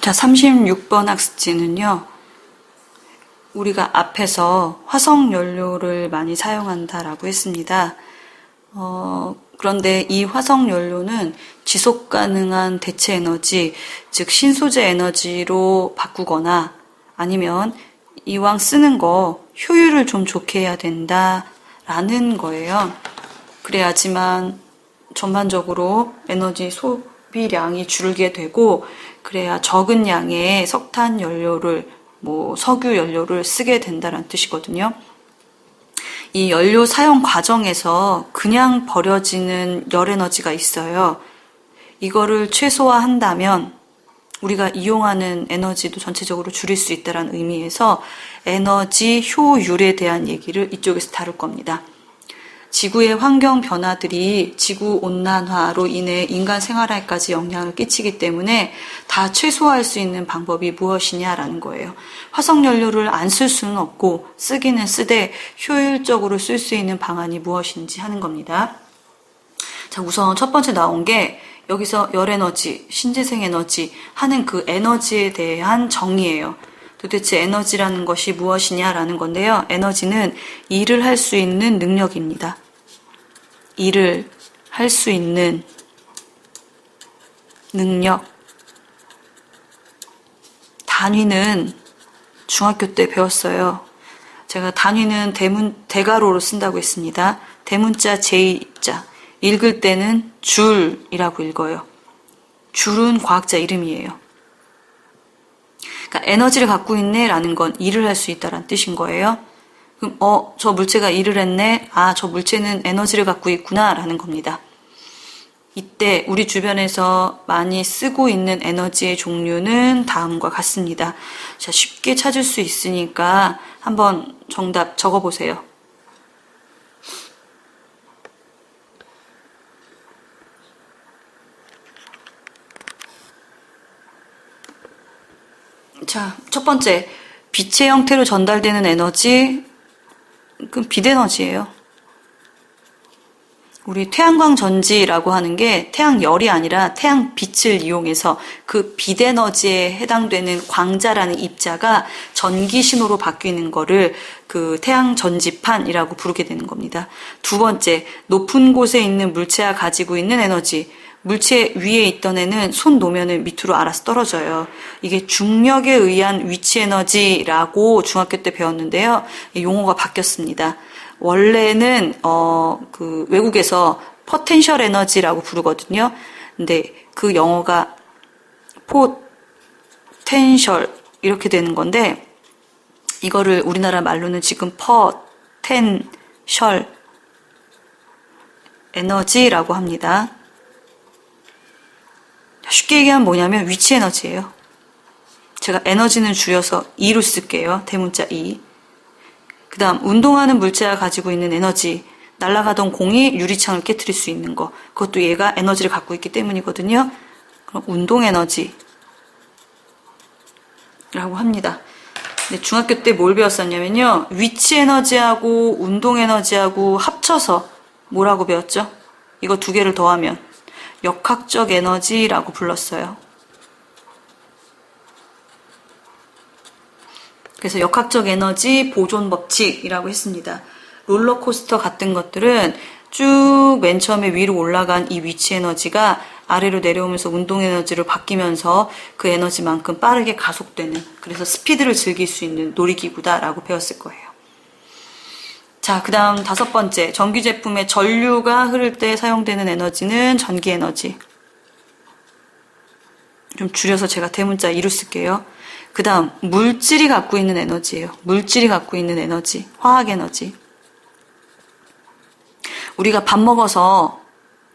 자, 36번 학습지는요, 우리가 앞에서 화석연료를 많이 사용한다라고 했습니다. 그런데 이 화석연료는 지속가능한 대체 에너지, 즉 신소재 에너지로 바꾸거나 아니면 이왕 쓰는 거 효율을 좀 좋게 해야 된다라는 거예요. 그래야지만 전반적으로 에너지 소비량이 줄게 되고, 그래야 적은 양의 석탄 연료를, 석유 연료를 쓰게 된다는 뜻이거든요. 이 연료 사용 과정에서 그냥 버려지는 열에너지가 있어요. 이거를 최소화한다면 우리가 이용하는 에너지도 전체적으로 줄일 수 있다는 의미에서 에너지 효율에 대한 얘기를 이쪽에서 다룰 겁니다. 지구의 환경 변화들이 지구 온난화로 인해 인간 생활에까지 영향을 끼치기 때문에 다 최소화할 수 있는 방법이 무엇이냐라는 거예요. 화석연료를 안 쓸 수는 없고 쓰기는 쓰되 효율적으로 쓸 수 있는 방안이 무엇인지 하는 겁니다. 자, 우선 첫 번째 나온 게 여기서 열에너지, 신재생 에너지 하는 그 에너지에 대한 정의예요. 도대체 에너지라는 것이 무엇이냐라는 건데요. 에너지는 일을 할 수 있는 능력입니다. 일을 할 수 있는 능력. 단위는 중학교 때 배웠어요. 제가 단위는 대가로로 쓴다고 했습니다. 대문자, 제자. 읽을 때는 줄이라고 읽어요. 줄은 과학자 이름이에요. 그러니까 에너지를 갖고 있네 라는 건 일을 할 수 있다는 뜻인 거예요. 그럼 저 물체가 일을 했네. 저 물체는 에너지를 갖고 있구나 라는 겁니다. 이때 우리 주변에서 많이 쓰고 있는 에너지의 종류는 다음과 같습니다. 자, 쉽게 찾을 수 있으니까 한번 정답 적어보세요. 자, 첫 번째, 빛의 형태로 전달되는 에너지, 그건 빛에너지예요. 우리 태양광 전지라고 하는 게 태양열이 아니라 태양빛을 이용해서 그 빛에너지에 해당되는 광자라는 입자가 전기 신호로 바뀌는 거를 그 태양전지판이라고 부르게 되는 겁니다. 두 번째, 높은 곳에 있는 물체가 가지고 있는 에너지. 물체 위에 있던 애는 손 놓으면 밑으로 알아서 떨어져요. 이게 중력에 의한 위치 에너지라고 중학교 때 배웠는데요. 용어가 바뀌었습니다. 원래는 그 외국에서 포텐셜 에너지라고 부르거든요. 근데 그 영어가 포텐셜 이렇게 되는 건데 이거를 우리나라 말로는 지금 포텐셜 에너지라고 합니다. 쉽게 얘기하면 뭐냐면 위치 에너지예요. 제가 에너지는 줄여서 E로 쓸게요. 대문자 E. 그 다음 운동하는 물체가 가지고 있는 에너지. 날아가던 공이 유리창을 깨트릴 수 있는 거. 그것도 얘가 에너지를 갖고 있기 때문이거든요. 그럼 운동 에너지 라고 합니다. 근데 중학교 때 뭘 배웠었냐면요. 위치 에너지하고 운동 에너지하고 합쳐서 뭐라고 배웠죠? 이거 두 개를 더하면 역학적 에너지라고 불렀어요. 그래서 역학적 에너지 보존 법칙이라고 했습니다. 롤러코스터 같은 것들은 쭉 맨 처음에 위로 올라간 이 위치 에너지가 아래로 내려오면서 운동 에너지로 바뀌면서 그 에너지만큼 빠르게 가속되는, 그래서 스피드를 즐길 수 있는 놀이기구다라고 배웠을 거예요. 자, 그 다음 다섯 번째, 전기 제품의 전류가 흐를 때 사용되는 에너지는 전기 에너지. 좀 줄여서 제가 대문자 E로 쓸게요. 그 다음 물질이 갖고 있는 에너지예요. 물질이 갖고 있는 에너지, 화학 에너지. 우리가 밥 먹어서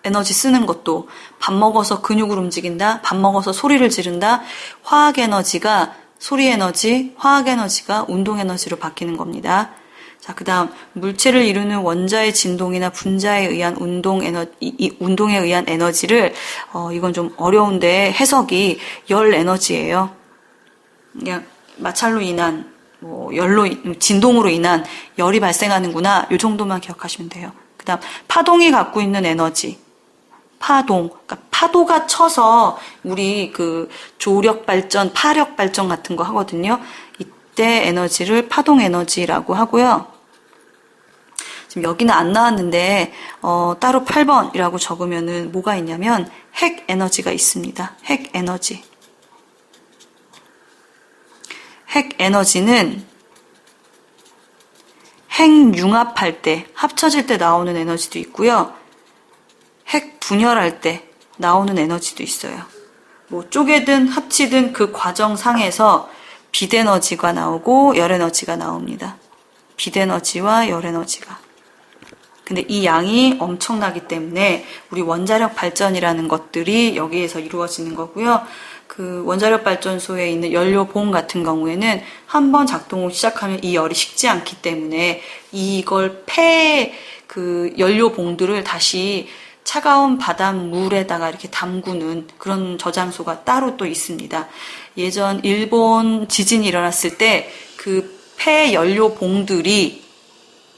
에너지 쓰는 것도 밥 먹어서 근육을 움직인다, 밥 먹어서 소리를 지른다, 화학 에너지가 소리 에너지, 화학 에너지가 운동 에너지로 바뀌는 겁니다. 자, 그 다음 물체를 이루는 원자의 진동이나 분자에 의한 운동에 의한 에너지를 이건 좀 어려운데 해석이 열 에너지예요. 그냥 마찰로 인한 진동으로 인한 열이 발생하는구나, 이 정도만 기억하시면 돼요. 그 다음 파동이 갖고 있는 에너지. 파동, 그러니까 파도가 쳐서 우리 그 조력 발전, 파력 발전 같은 거 하거든요. 이때 에너지를 파동 에너지라고 하고요. 지금 여기는 안 나왔는데 따로 8번이라고 적으면은 뭐가 있냐면 핵 에너지가 있습니다. 핵 에너지. 핵 에너지는 핵 융합할 때, 합쳐질 때 나오는 에너지도 있고요. 핵 분열할 때 나오는 에너지도 있어요. 뭐 쪼개든 합치든 그 과정상에서 빛에너지가 나오고 열에너지가 나옵니다. 빛에너지와 열에너지가. 근데 이 양이 엄청나기 때문에 우리 원자력 발전이라는 것들이 여기에서 이루어지는 거고요. 그 원자력 발전소에 있는 연료봉 같은 경우에는 한번 작동을 시작하면 이 열이 식지 않기 때문에 이걸 그 연료봉들을 다시 차가운 바닷물에다가 이렇게 담그는 그런 저장소가 따로 또 있습니다. 예전 일본 지진이 일어났을 때 그 폐 연료봉들이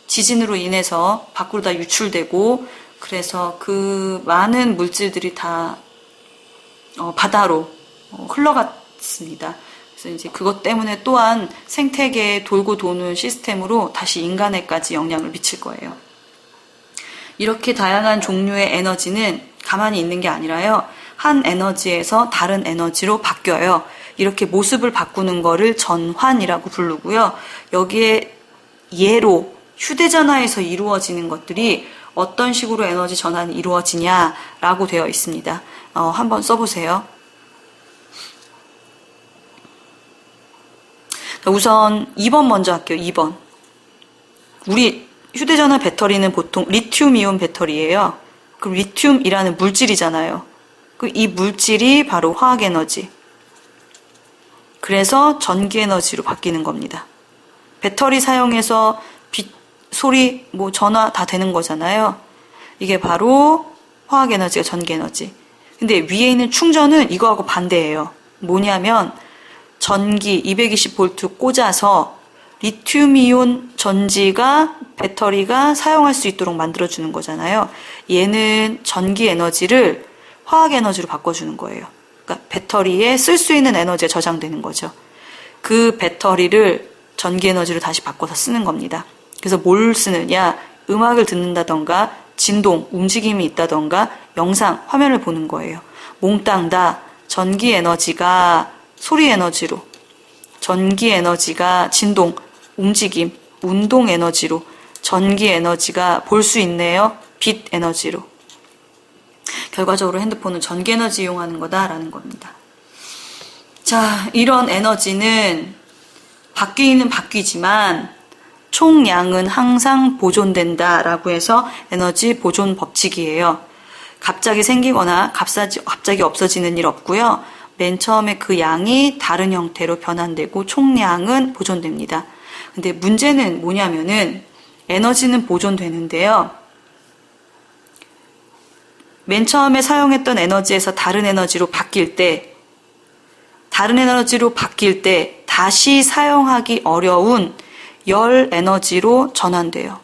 지진으로 인해서 밖으로 다 유출되고 그래서 그 많은 물질들이 다 바다로 흘러갔습니다. 그래서 이제 그것 때문에 또한 생태계에 돌고 도는 시스템으로 다시 인간에까지 영향을 미칠 거예요. 이렇게 다양한 종류의 에너지는 가만히 있는 게 아니라요. 한 에너지에서 다른 에너지로 바뀌어요. 이렇게 모습을 바꾸는 거를 전환이라고 부르고요. 여기에 예로 휴대전화에서 이루어지는 것들이 어떤 식으로 에너지 전환이 이루어지냐라고 되어 있습니다. 한번 써보세요. 우선 2번 먼저 할게요. 2번. 우리 휴대전화 배터리는 보통 리튬이온 배터리예요. 그럼 리튬이라는 물질이잖아요. 이 물질이 바로 화학에너지. 그래서 전기에너지로 바뀌는 겁니다. 배터리 사용해서 빛, 소리, 전화 다 되는 거잖아요. 이게 바로 화학에너지가 전기에너지. 근데 위에 있는 충전은 이거하고 반대예요. 뭐냐면 전기 220V 꽂아서 리튬이온 전지가 배터리가 사용할 수 있도록 만들어주는 거잖아요. 얘는 전기 에너지를 화학 에너지로 바꿔주는 거예요. 그러니까 배터리에 쓸 수 있는 에너지가 저장되는 거죠. 그 배터리를 전기 에너지로 다시 바꿔서 쓰는 겁니다. 그래서 뭘 쓰느냐? 음악을 듣는다던가 진동, 움직임이 있다던가 영상, 화면을 보는 거예요. 몽땅 다 전기 에너지가 소리 에너지로, 전기 에너지가 진동, 움직임, 운동 에너지로, 전기 에너지가 볼 수 있네요. 빛 에너지로. 결과적으로 핸드폰은 전기 에너지 이용하는 거다라는 겁니다. 자, 이런 에너지는 바뀌는 바뀌지만 총량은 항상 보존된다라고 해서 에너지 보존 법칙이에요. 갑자기 생기거나 갑자기 없어지는 일 없고요. 맨 처음에 그 양이 다른 형태로 변환되고 총량은 보존됩니다. 근데 문제는 뭐냐면은 에너지는 보존되는데요. 맨 처음에 사용했던 에너지에서 다른 에너지로 바뀔 때 다시 사용하기 어려운 열 에너지로 전환돼요.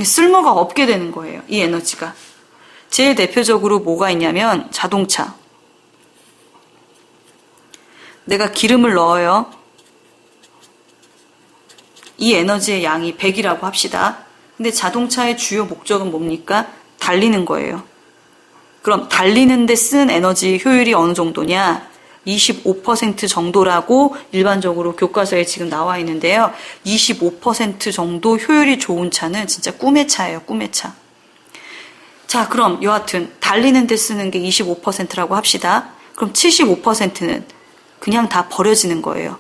쓸모가 없게 되는 거예요. 이 에너지가. 제일 대표적으로 뭐가 있냐면 자동차. 내가 기름을 넣어요. 이 에너지의 양이 100이라고 합시다. 근데 자동차의 주요 목적은 뭡니까? 달리는 거예요. 그럼 달리는데 쓰는 에너지 효율이 어느 정도냐? 25% 정도라고 일반적으로 교과서에 지금 나와 있는데요. 25% 정도 효율이 좋은 차는 진짜 꿈의 차예요. 꿈의 차. 자, 그럼 여하튼 달리는데 쓰는 게 25%라고 합시다. 그럼 75%는 그냥 다 버려지는 거예요.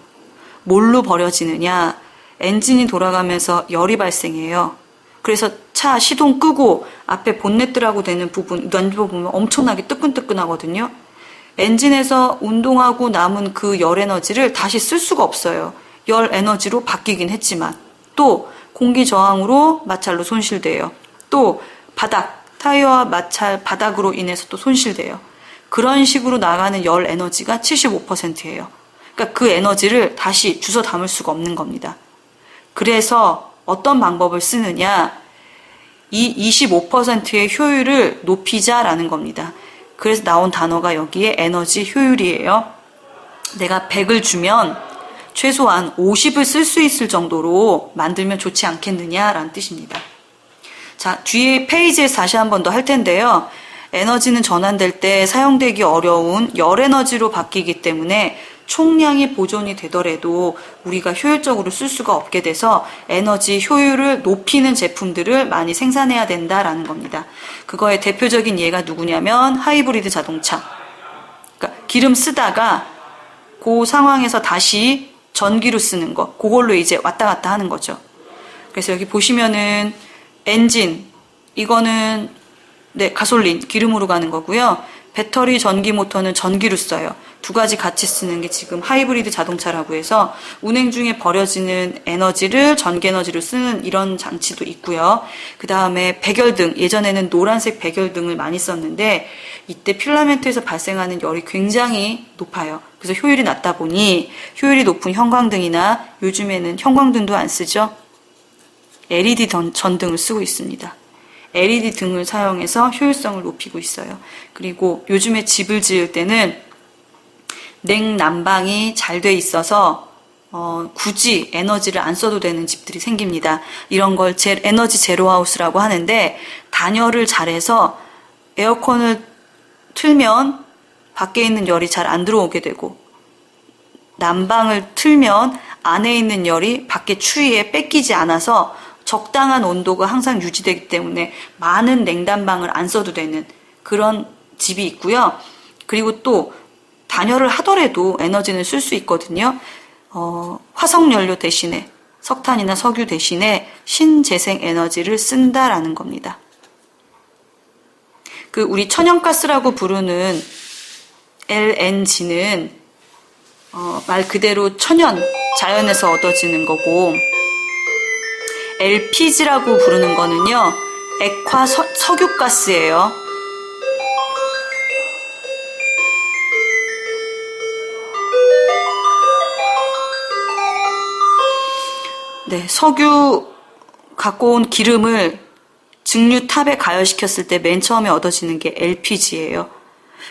뭘로 버려지느냐? 엔진이 돌아가면서 열이 발생해요. 그래서 차 시동 끄고 앞에 본네트라고 되는 부분 만져보면 엄청나게 뜨끈뜨끈하거든요. 엔진에서 운동하고 남은 그 열 에너지를 다시 쓸 수가 없어요. 열 에너지로 바뀌긴 했지만 또 공기 저항으로 마찰로 손실돼요. 또 타이어와 마찰 바닥으로 인해서 또 손실돼요. 그런 식으로 나가는 열 에너지가 75%예요. 그러니까 그 에너지를 다시 주워 담을 수가 없는 겁니다. 그래서 어떤 방법을 쓰느냐? 이 25%의 효율을 높이자라는 겁니다. 그래서 나온 단어가 여기에 에너지 효율이에요. 내가 100을 주면 최소한 50을 쓸 수 있을 정도로 만들면 좋지 않겠느냐라는 뜻입니다. 자, 뒤에 페이지에서 다시 한 번 더 할 텐데요. 에너지는 전환될 때 사용되기 어려운 열 에너지로 바뀌기 때문에 총량이 보존이 되더라도 우리가 효율적으로 쓸 수가 없게 돼서 에너지 효율을 높이는 제품들을 많이 생산해야 된다라는 겁니다. 그거의 대표적인 예가 누구냐면 하이브리드 자동차. 그러니까 기름 쓰다가 그 상황에서 다시 전기로 쓰는 거, 그걸로 이제 왔다 갔다 하는 거죠. 그래서 여기 보시면은 엔진, 이거는 네, 가솔린, 기름으로 가는 거고요. 배터리 전기 모터는 전기로 써요. 두 가지 같이 쓰는 게 지금 하이브리드 자동차라고 해서 운행 중에 버려지는 에너지를 전기 에너지로 쓰는 이런 장치도 있고요. 그 다음에 백열등, 예전에는 노란색 백열등을 많이 썼는데 이때 필라멘트에서 발생하는 열이 굉장히 높아요. 그래서 효율이 낮다 보니 효율이 높은 형광등이나 요즘에는 형광등도 안 쓰죠. LED 전등을 쓰고 있습니다. LED 등을 사용해서 효율성을 높이고 있어요. 그리고 요즘에 집을 지을 때는 냉난방이 잘 돼 있어서 굳이 에너지를 안 써도 되는 집들이 생깁니다. 이런 걸 에너지 제로하우스라고 하는데 단열을 잘해서 에어컨을 틀면 밖에 있는 열이 잘 안 들어오게 되고 난방을 틀면 안에 있는 열이 밖에 추위에 뺏기지 않아서 적당한 온도가 항상 유지되기 때문에 많은 냉난방을 안 써도 되는 그런 집이 있고요. 그리고 또 단열을 하더라도 에너지는 쓸 수 있거든요. 화석연료 대신에 석탄이나 석유 대신에 신재생 에너지를 쓴다라는 겁니다. 그 우리 천연가스라고 부르는 LNG는 말 그대로 천연, 자연에서 얻어지는 거고 LPG라고 부르는 거는요, 액화 석유가스예요. 네, 석유 갖고 온 기름을 증류탑에 가열시켰을 때 맨 처음에 얻어지는 게 LPG예요.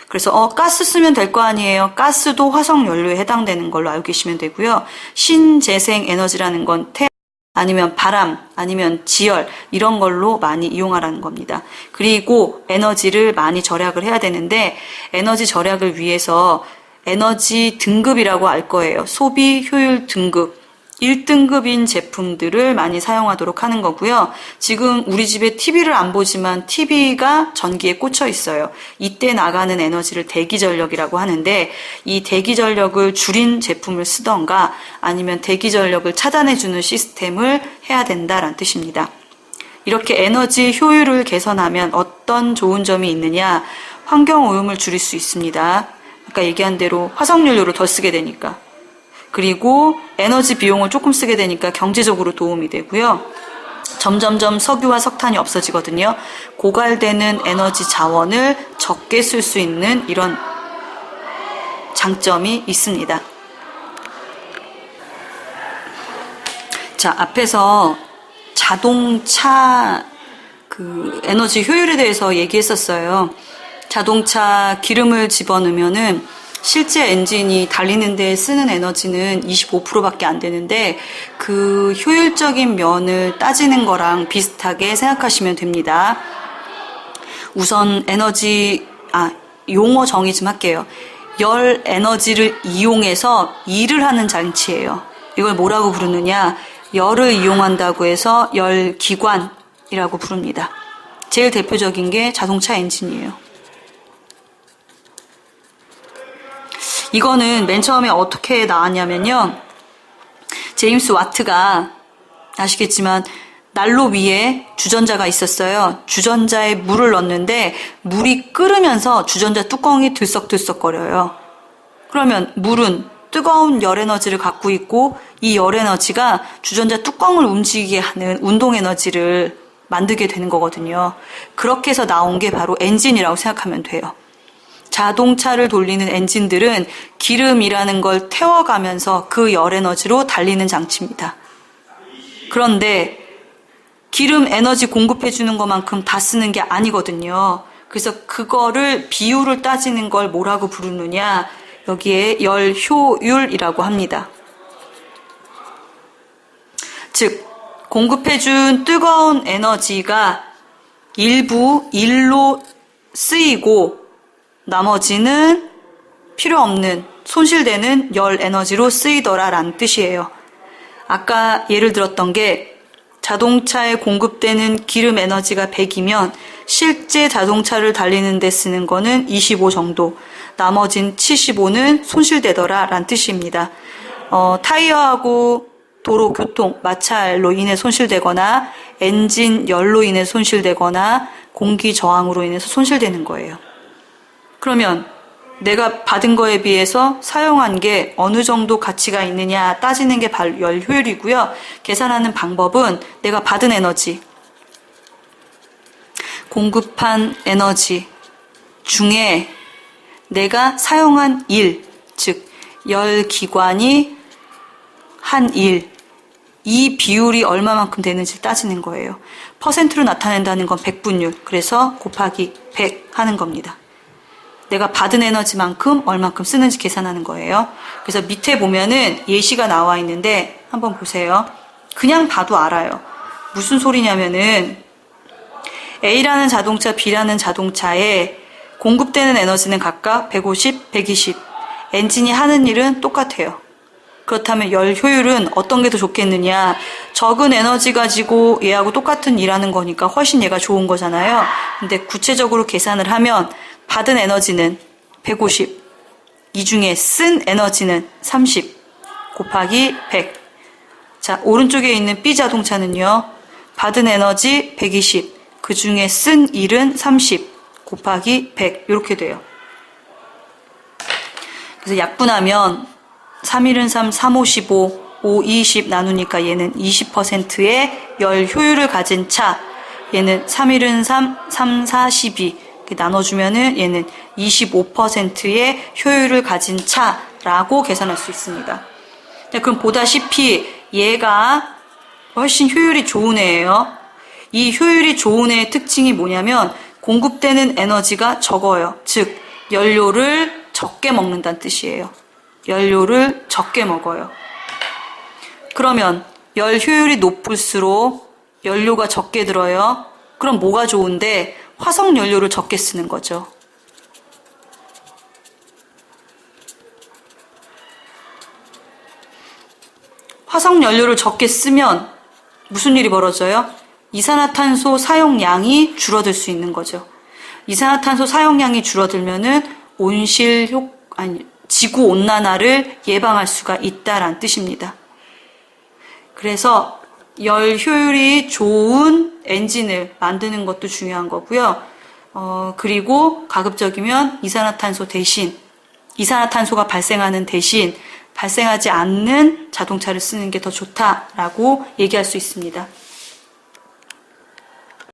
그래서 가스 쓰면 될 거 아니에요. 가스도 화석연료에 해당되는 걸로 알고 계시면 되고요. 신재생 에너지라는 건 아니면 바람, 아니면 지열 이런 걸로 많이 이용하라는 겁니다. 그리고 에너지를 많이 절약을 해야 되는데 에너지 절약을 위해서 에너지 등급이라고 알 거예요. 소비 효율 등급. 1등급인 제품들을 많이 사용하도록 하는 거고요. 지금 우리 집에 TV를 안 보지만 TV가 전기에 꽂혀 있어요. 이때 나가는 에너지를 대기전력이라고 하는데 이 대기전력을 줄인 제품을 쓰던가 아니면 대기전력을 차단해주는 시스템을 해야 된다라는 뜻입니다. 이렇게 에너지 효율을 개선하면 어떤 좋은 점이 있느냐? 환경오염을 줄일 수 있습니다. 아까 얘기한 대로 화석연료를 더 쓰게 되니까. 그리고 에너지 비용을 조금 쓰게 되니까 경제적으로 도움이 되고요. 점점점 석유와 석탄이 없어지거든요. 고갈되는 에너지 자원을 적게 쓸 수 있는 이런 장점이 있습니다. 자, 앞에서 자동차 그 에너지 효율에 대해서 얘기했었어요. 자동차 기름을 집어넣으면은 실제 엔진이 달리는 데 쓰는 에너지는 25%밖에 안 되는데 그 효율적인 면을 따지는 거랑 비슷하게 생각하시면 됩니다. 우선 용어 정의 좀 할게요. 열 에너지를 이용해서 일을 하는 장치예요. 이걸 뭐라고 부르느냐? 열을 이용한다고 해서 열기관이라고 부릅니다. 제일 대표적인 게 자동차 엔진이에요. 이거는 맨 처음에 어떻게 나왔냐면요. 제임스 와트가 아시겠지만 난로 위에 주전자가 있었어요. 주전자에 물을 넣는데 물이 끓으면서 주전자 뚜껑이 들썩들썩거려요. 그러면 물은 뜨거운 열 에너지를 갖고 있고 이 열 에너지가 주전자 뚜껑을 움직이게 하는 운동 에너지를 만들게 되는 거거든요. 그렇게 해서 나온 게 바로 엔진이라고 생각하면 돼요. 자동차를 돌리는 엔진들은 기름이라는 걸 태워가면서 그 열 에너지로 달리는 장치입니다. 그런데 기름 에너지 공급해 주는 것만큼 다 쓰는 게 아니거든요. 그래서 그거를 비율을 따지는 걸 뭐라고 부르느냐? 여기에 열 효율이라고 합니다. 즉, 공급해 준 뜨거운 에너지가 일부 일로 쓰이고 나머지는 필요 없는 손실되는 열 에너지로 쓰이더라 라는 뜻이에요. 아까 예를 들었던 게 자동차에 공급되는 기름 에너지가 100이면 실제 자동차를 달리는 데 쓰는 거는 25 정도, 나머진 75는 손실되더라 라는 뜻입니다. 타이어하고 도로 교통, 마찰로 인해 손실되거나 엔진 열로 인해 손실되거나 공기 저항으로 인해서 손실되는 거예요. 그러면 내가 받은 거에 비해서 사용한 게 어느 정도 가치가 있느냐 따지는 게 열 효율이고요. 계산하는 방법은 내가 받은 에너지, 공급한 에너지 중에 내가 사용한 일, 즉 열 기관이 한 일, 이 비율이 얼마만큼 되는지 따지는 거예요. 퍼센트로 나타낸다는 건 백분율, 그래서 곱하기 100 하는 겁니다. 내가 받은 에너지만큼 얼만큼 쓰는지 계산하는 거예요. 그래서 밑에 보면은 예시가 나와 있는데 한번 보세요. 그냥 봐도 알아요. 무슨 소리냐면은 A라는 자동차, B라는 자동차에 공급되는 에너지는 각각 150, 120. 엔진이 하는 일은 똑같아요. 그렇다면 열 효율은 어떤 게 더 좋겠느냐? 적은 에너지 가지고 얘하고 똑같은 일하는 거니까 훨씬 얘가 좋은 거잖아요. 근데 구체적으로 계산을 하면 받은 에너지는 150, 이 중에 쓴 에너지는 30 곱하기 100. 자, 오른쪽에 있는 B 자동차는요. 받은 에너지 120, 그 중에 쓴 일은 30 곱하기 100 이렇게 돼요. 그래서 약분하면 3일은 3, 3, 5, 15, 5, 20 나누니까 얘는 20%의 열 효율을 가진 차, 얘는 3일은 3, 3, 4, 12 나눠주면은 얘는 25%의 효율을 가진 차라고 계산할 수 있습니다. 그럼 보다시피 얘가 훨씬 효율이 좋은 애예요. 이 효율이 좋은 애의 특징이 뭐냐면 공급되는 에너지가 적어요. 즉 연료를 적게 먹는다는 뜻이에요. 연료를 적게 먹어요. 그러면 열 효율이 높을수록 연료가 적게 들어요. 그럼 뭐가 좋은데? 화석 연료를 적게 쓰는 거죠. 화석 연료를 적게 쓰면 무슨 일이 벌어져요? 이산화탄소 사용량이 줄어들 수 있는 거죠. 이산화탄소 사용량이 줄어들면은 지구 온난화를 예방할 수가 있다라는 뜻입니다. 그래서 열 효율이 좋은 엔진을 만드는 것도 중요한 거고요. 그리고 가급적이면 이산화탄소가 발생하는 대신 발생하지 않는 자동차를 쓰는 게 더 좋다라고 얘기할 수 있습니다.